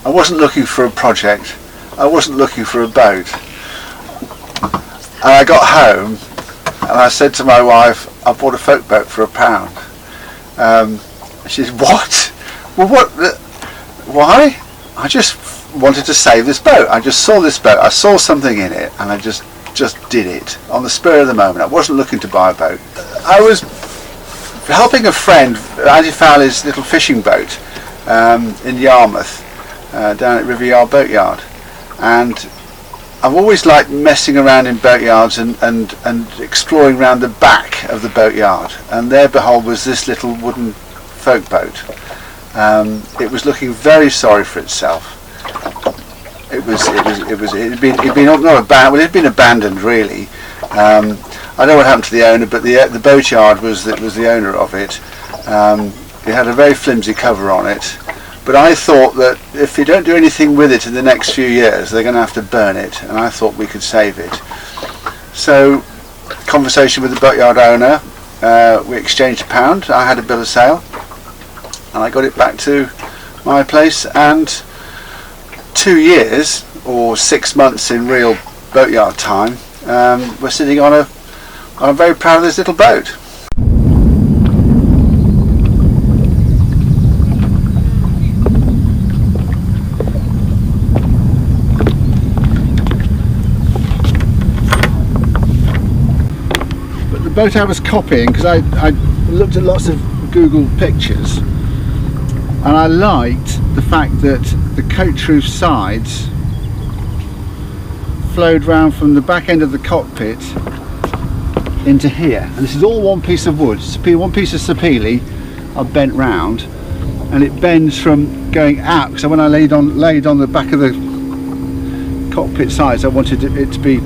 I wasn't looking for a project, I wasn't looking for a boat. And I got home and I said to my wife, I bought a folk boat for £1. She said, what? Well, why? I just wanted to save this boat. I just saw this boat, I saw something in it, and I just did it on the spur of the moment. I wasn't looking to buy a boat. I was helping a friend, Andy Fowler's little fishing boat in Yarmouth, down at Refitting boatyard, and I've always liked messing around in boatyards and exploring around the back of the boatyard, and there behold was this little wooden folk boat. It was looking very sorry for itself. It had been abandoned really. I don't know what happened to the owner, but the boatyard was the owner of it. It had a very flimsy cover on it, but I thought that if you don't do anything with it in the next few years, they're going to have to burn it, and I thought we could save it. So, conversation with the boatyard owner, we exchanged £1. I had a bill of sale, and I got it back to my place, and 2 years or 6 months in real boatyard time, we're sitting on I'm very proud of this little boat. But the boat I was copying, because I looked at lots of Google pictures, and I liked the fact that the coach roof sides flowed round from the back end of the cockpit into here, and this is all one piece of wood, one piece of sapele I've bent round, and it bends from going out. So when I laid on the back of the cockpit sides, I wanted it to be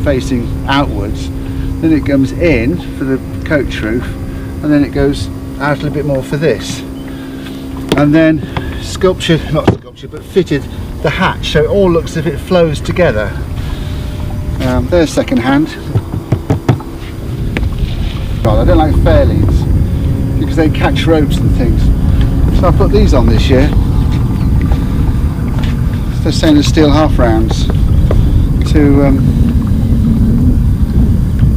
facing outwards. Then it comes in for the coach roof, and then it goes out a little bit more for this, and then not sculptured, but fitted the hatch, so it all looks as if it flows together. There's second hand. I don't like fairleads because they catch ropes and things, so I put these on this year. They're stainless steel half rounds to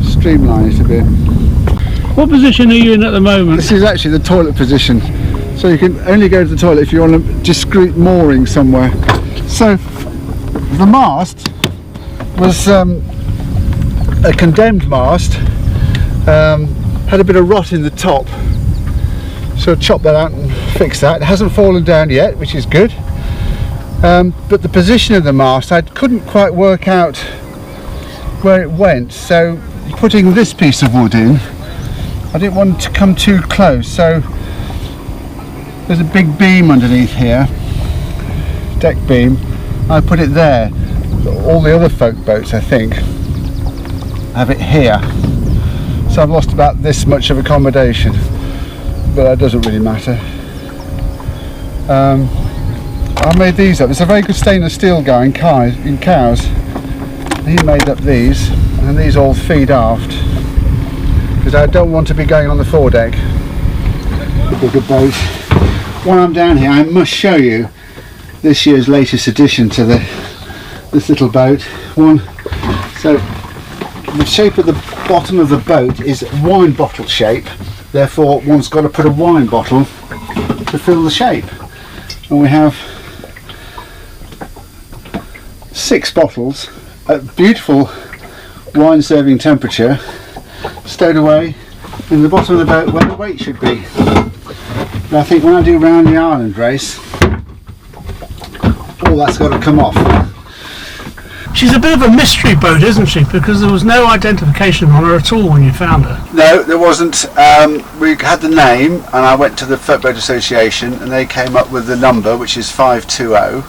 streamline it a bit. What position are you in at the moment? This is actually the toilet position, so you can only go to the toilet if you're on a discreet mooring somewhere. So the mast was a condemned mast, had a bit of rot in the top, so I chopped that out and fixed that. It hasn't fallen down yet, which is good, but the position of the mast I couldn't quite work out where it went, so putting this piece of wood in, I didn't want it to come too close, so there's a big beam underneath here, deck beam. I put it there. All the other folk boats, I think, have it here, so I've lost about this much of accommodation, but that doesn't really matter. I made these up. It's a very good stainless steel guy in Cows. He made up these, and these all feed aft because I don't want to be going on the foredeck. Bigger boat. While I'm down here, I must show you this year's latest addition to this little boat. So the shape of the bottom of the boat is wine bottle shape, therefore one's got to put a wine bottle to fill the shape, and we have 6 bottles at beautiful wine serving temperature stowed away in the bottom of the boat where the weight should be. And I think when I do round the island race, all that's got to come off. She's a bit of a mystery boat, isn't she? Because there was no identification on her at all when you found her. No, there wasn't. We had the name, and I went to the Folkboat Association, and they came up with the number, which is 520.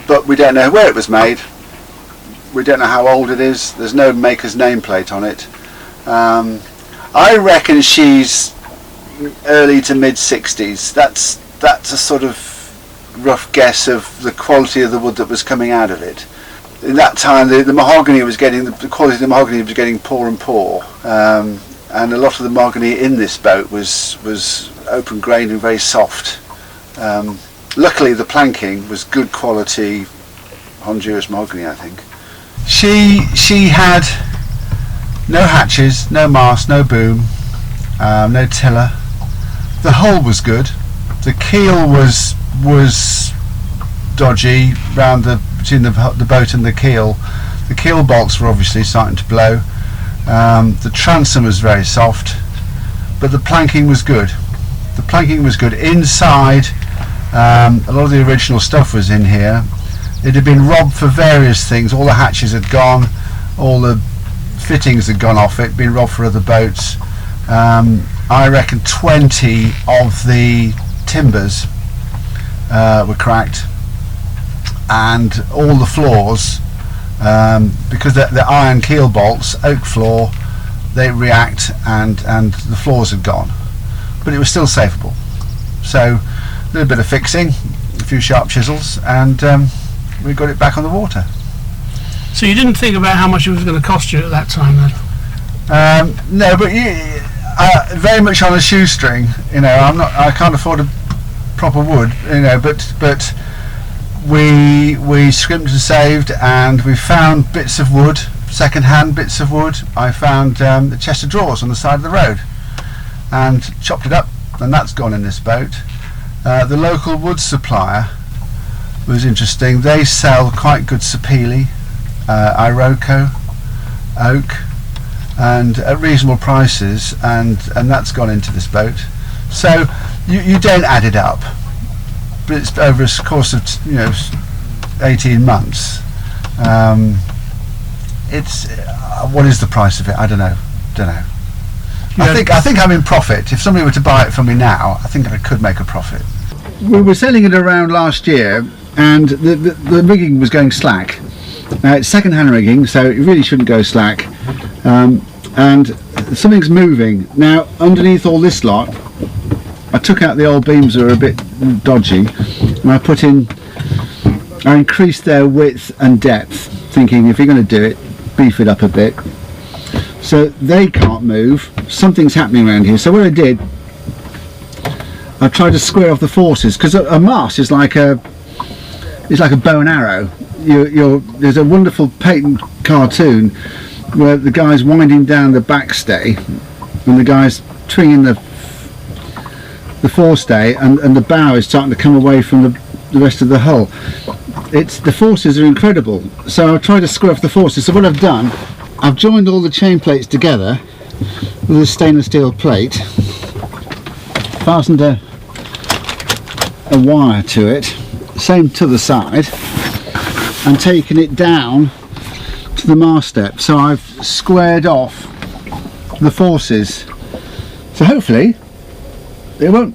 But we don't know where it was made. We don't know how old it is. There's no maker's nameplate on it. I reckon she's early to mid 60s. That's a sort of rough guess of the quality of the wood that was coming out of it. In that time, the mahogany was getting, the quality of the mahogany was getting poor and poor, and a lot of the mahogany in this boat was open grained and very soft. Luckily the planking was good quality Honduras mahogany, I think. She had no hatches, no mast, no boom, no tiller. The hull was good. The keel was dodgy round between the boat and the keel. The keel bolts were obviously starting to blow. The transom was very soft, but the planking was good. The planking was good. Inside, a lot of the original stuff was in here. It had been robbed for various things. All the hatches had gone, all the fittings had gone off it, been robbed for other boats. I reckon 20 of the timbers were cracked, and all the floors, because the iron keel bolts, oak floor, they react, and the floors had gone, but it was still safeable. So a little bit of fixing, a few sharp chisels, and we got it back on the water. So you didn't think about how much it was going to cost you at that time then? No, but very much on a shoestring. You know, I can't afford a proper wood. You know, but we scrimped and saved, and we found bits of wood, second-hand bits of wood. I found a chest of drawers on the side of the road, and chopped it up, and that's gone in this boat. The local wood supplier was interesting. They sell quite good sapele, Iroko, oak, and at reasonable prices, and that's gone into this boat. So you don't add it up, but it's over a course of 18 months. It's what is the price of it? I don't know. I think I'm in profit. If somebody were to buy it from me now, I think I could make a profit. We were selling it around last year, and the rigging was going slack. It's second-hand rigging, so it really shouldn't go slack. And something's moving now underneath all this lot. I took out the old beams that were a bit dodgy, and I increased their width and depth, thinking if you're going to do it, beef it up a bit. So they can't move. Something's happening around here. So what I did, I tried to square off the forces, because a mast is like a bow and arrow. There's a wonderful patent cartoon where the guy's winding down the backstay and the guy's tringing the forestay, and the bow is starting to come away from the rest of the hull. The forces are incredible. So I'll try to square off the forces. So what I've done, I've joined all the chain plates together with a stainless steel plate, fastened a wire to it, same to the side, and taken it down to the mast step. So I've squared off the forces, so hopefully it won't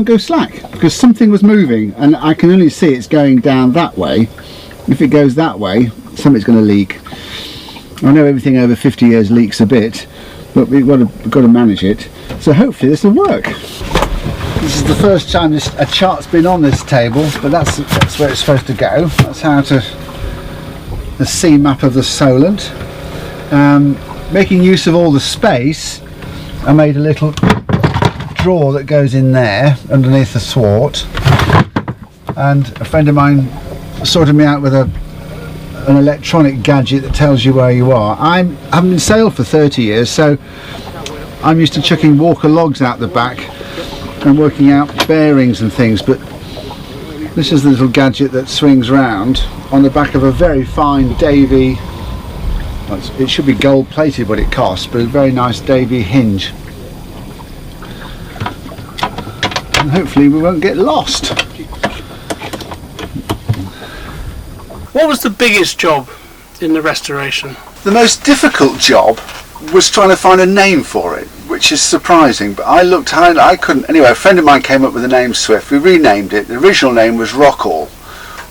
go slack, because something was moving and I can only see it's going down that way. If it goes that way, something's going to leak. I know everything over 50 years leaks a bit, but we've got to manage it. So hopefully this will work. This is the first time a chart's been on this table, but that's where it's supposed to go. That's how the sea map of the Solent. Making use of all the space, I made a little drawer that goes in there underneath the thwart, and a friend of mine sorted me out with an electronic gadget that tells you where you are. I've been sailed for 30 years, so I'm used to chucking Walker logs out the back and working out bearings and things, but this is the little gadget that swings round on the back of a very fine Davy, it should be gold plated what it costs, but a very nice Davy hinge, and hopefully we won't get lost. What was the biggest job in the restoration? The most difficult job was trying to find a name for it, which is surprising, but I couldn't. Anyway, a friend of mine came up with the name Swift. We renamed it. The original name was Rockall,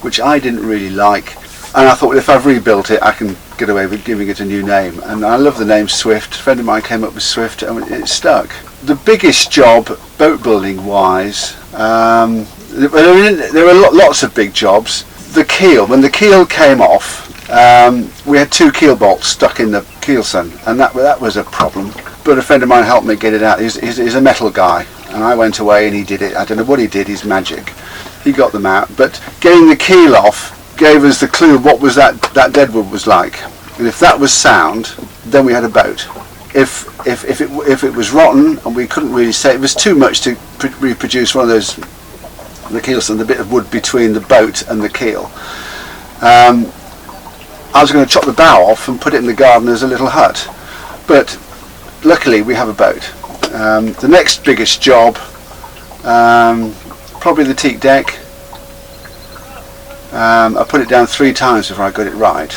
which I didn't really like, and I thought, well, if I've rebuilt it I can get away with giving it a new name, and I love the name Swift. A friend of mine came up with Swift and it stuck. The biggest job boat building wise, there were lots of big jobs. The keel, when the keel came off, we had 2 keel bolts stuck in the keelson, and that was a problem, but a friend of mine helped me get it out. He's a metal guy, and I went away and he did it. I don't know what he did, he's magic. he got them out, but getting the keel off gave us the clue of what was that deadwood was like. And if that was sound, then we had a boat. If it was rotten and we couldn't really say, it was too much to reproduce one of those, the keelson, the bit of wood between the boat and the keel. I was going to chop the bow off and put it in the garden as a little hut, but luckily we have a boat. The next biggest job, probably the teak deck. I put it down 3 times before I got it right.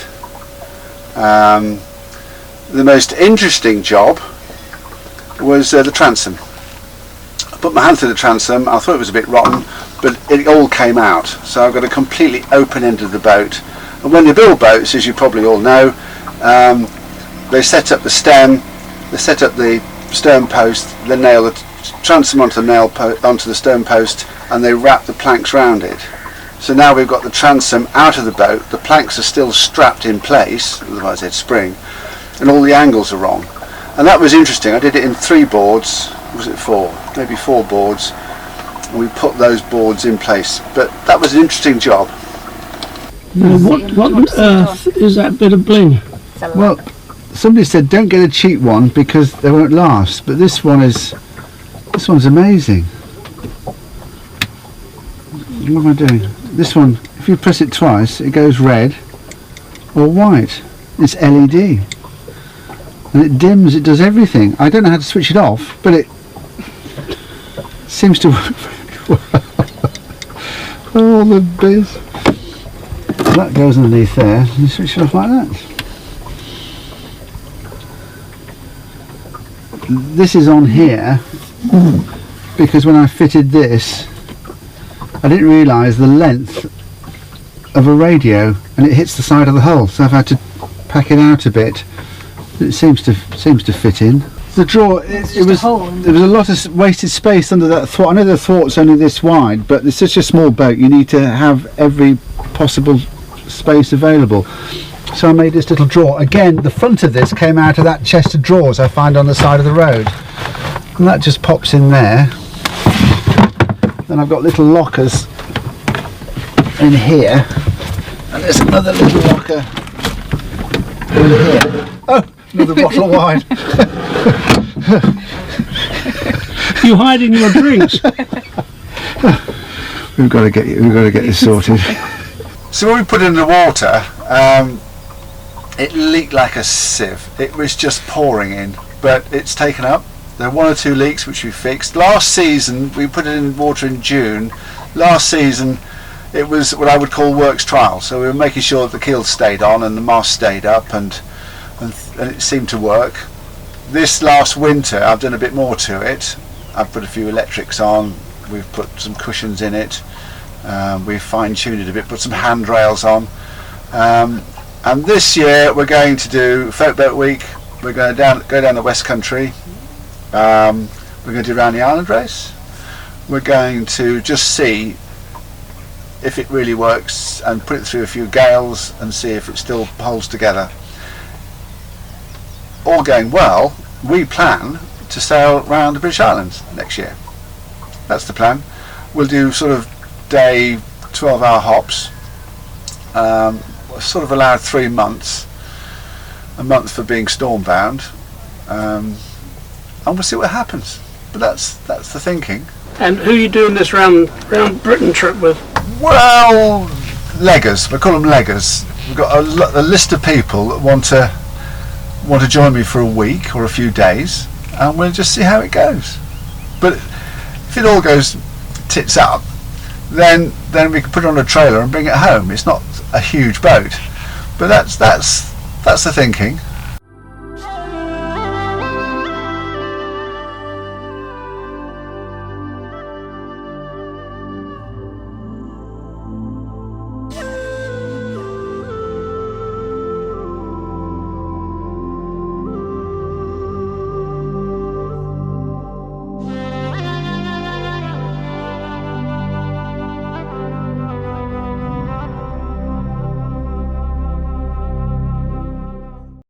The most interesting job was the transom. I put my hand through the transom. I thought it was a bit rotten, but it all came out. So I've got a completely open end of the boat. And when they build boats, as you probably all know, they set up the stem, they set up the stern post, they nail the transom onto the stern post, and they wrap the planks round it. So now we've got the transom out of the boat, the planks are still strapped in place, otherwise they'd spring, and all the angles are wrong. And that was interesting. I did it in 3 boards, was it 4? Maybe 4 boards, and we put those boards in place. But that was an interesting job. What on earth is that bit of bling? Well, somebody said don't get a cheap one because they won't last, but this one's amazing. What am I doing? This one, if you press it twice, it goes red or white. It's LED. And it dims, it does everything. I don't know how to switch it off, but it seems to work very well. All the bits. That goes underneath there, and you switch it off like that. This is on here because when I fitted this, I didn't realise the length of a radio, and it hits the side of the hull, so I've had to pack it out a bit. It seems to fit in. The drawer, there was a lot of wasted space under that thwart. I know the thwart's only this wide, but it's such a small boat, you need to have every possible space available. So I made this little drawer. Again, the front of this came out of that chest of drawers I find on the side of the road, and that just pops in there. Then I've got little lockers in here, and there's another little locker in here. Oh, another bottle of wine. You hiding your drinks? We've got to get this sorted. So when we put it in the water, it leaked like a sieve. It was just pouring in, but it's taken up. There are 1 or 2 leaks which we fixed. Last season, we put it in water in June. Last season, it was what I would call works trial. So we were making sure that the keel stayed on and the mast stayed up, and it seemed to work. This last winter, I've done a bit more to it. I've put a few electrics on. We've put some cushions in it. We've fine-tuned it a bit, put some handrails on. And this year we're going to do Folkboat Week. We're going to go down the West Country. We're going to do around the island race. We're going to just see if it really works and put it through a few gales and see if it still holds together. All going well, we plan to sail around the British Islands next year. That's the plan. We'll do sort of day 12-hour hops. Sort of allowed 3 months, a month for being storm-bound, and we'll see what happens. But that's the thinking. And who are you doing this round Britain trip with? Well, leggers. We call them leggers. We've got a list of people that want to join me for a week or a few days, and we'll just see how it goes. But if it all goes tits up, then we can put it on a trailer and bring it home. It's not a huge boat, but that's the thinking.